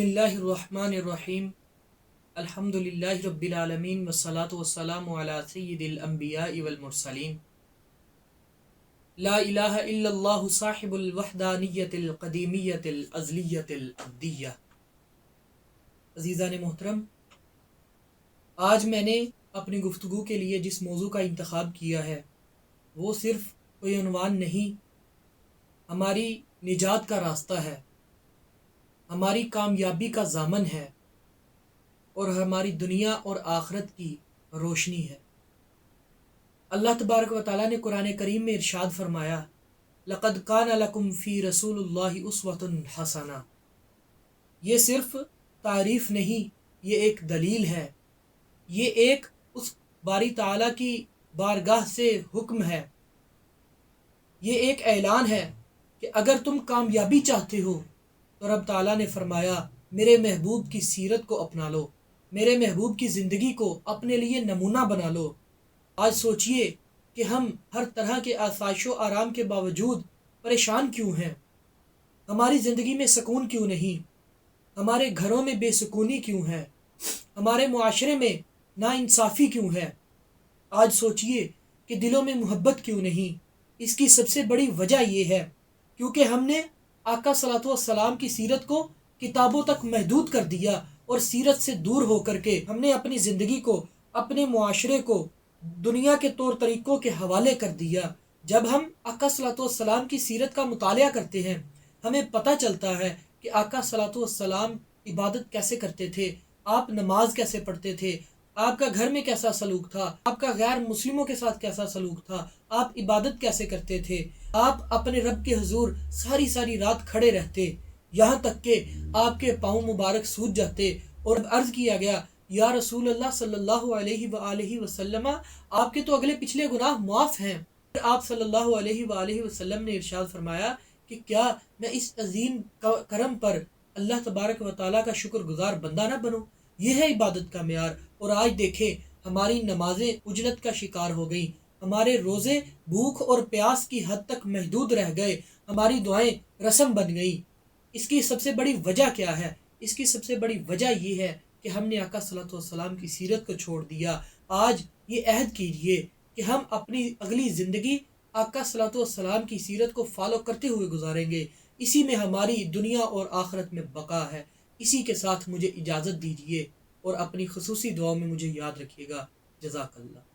بسم اللہ الرحمن الرحیم الحمدللہ رب العالمین والصلاة والسلام علی سید الانبیاء والمرسلین لا الہ الا اللہ صاحب الوحدانیت القدیمیت الازلیت الابدیہ۔ عزیزان محترم، آج میں نے اپنی گفتگو کے لیے جس موضوع کا انتخاب کیا ہے وہ صرف کوئی عنوان نہیں، ہماری نجات کا راستہ ہے، ہماری کامیابی کا ضامن ہے اور ہماری دنیا اور آخرت کی روشنی ہے۔ اللہ تبارک و تعالیٰ نے قرآن کریم میں ارشاد فرمایا، لقد کان لکم فی رسول اللہ اسوۃ حسنہ۔ یہ صرف تعریف نہیں، یہ ایک دلیل ہے، یہ ایک اس باری تعالیٰ کی بارگاہ سے حکم ہے، یہ ایک اعلان ہے کہ اگر تم کامیابی چاہتے ہو تو رب تعالیٰ نے فرمایا میرے محبوب کی سیرت کو اپنا لو، میرے محبوب کی زندگی کو اپنے لیے نمونہ بنا لو۔ آج سوچئے کہ ہم ہر طرح کے آسائش و آرام کے باوجود پریشان کیوں ہیں، ہماری زندگی میں سکون کیوں نہیں، ہمارے گھروں میں بے سکونی کیوں ہے، ہمارے معاشرے میں ناانصافی کیوں ہے۔ آج سوچئے کہ دلوں میں محبت کیوں نہیں۔ اس کی سب سے بڑی وجہ یہ ہے کیونکہ ہم نے آقا صلی اللہ علیہ وسلم کی سیرت کو کتابوں تک محدود کر دیا اور سیرت سے دور ہو کر کے ہم نے اپنی زندگی کو، اپنے معاشرے کو دنیا کے طور طریقوں کے حوالے کر دیا۔ جب ہم آقا صلی اللہ علیہ وسلم کی سیرت کا مطالعہ کرتے ہیں ہمیں پتہ چلتا ہے کہ آقا صلی اللہ علیہ وسلم عبادت کیسے کرتے تھے، آپ نماز کیسے پڑھتے تھے، آپ کا گھر میں کیسا سلوک تھا، آپ کا غیر مسلموں کے ساتھ کیسا سلوک تھا، آپ عبادت کیسے کرتے تھے، آپ اپنے رب کے حضور ساری رات کھڑے رہتے یہاں تک کہ آپ کے پاؤں مبارک سوج جاتے اور عرض کیا گیا یا رسول اللہ صلی اللہ علیہ وآلہ وسلم آپ کے تو اگلے پچھلے گناہ معاف ہیں۔ آپ صلی اللہ علیہ وآلہ وسلم نے ارشاد فرمایا کہ کیا میں اس عظیم کرم پر اللہ تبارک و تعالیٰ کا شکر گزار بندہ نہ بنوں۔ یہ ہے عبادت کا معیار۔ اور آج دیکھیں ہماری نمازیں اجلت کا شکار ہو گئیں، ہمارے روزے بھوک اور پیاس کی حد تک محدود رہ گئے، ہماری دعائیں رسم بن گئیں۔ اس کی سب سے بڑی وجہ کیا ہے؟ اس کی سب سے بڑی وجہ یہ ہے کہ ہم نے آقا صلی اللہ علیہ وسلم کی سیرت کو چھوڑ دیا۔ آج یہ عہد کیجئے کہ ہم اپنی اگلی زندگی آقا صلی اللہ علیہ وسلم کی سیرت کو فالو کرتے ہوئے گزاریں گے۔ اسی میں ہماری دنیا اور آخرت میں بقا ہے۔ اسی کے ساتھ مجھے اجازت دیجئے اور اپنی خصوصی دعاؤں میں مجھے یاد رکھیے گا۔ جزاک اللہ۔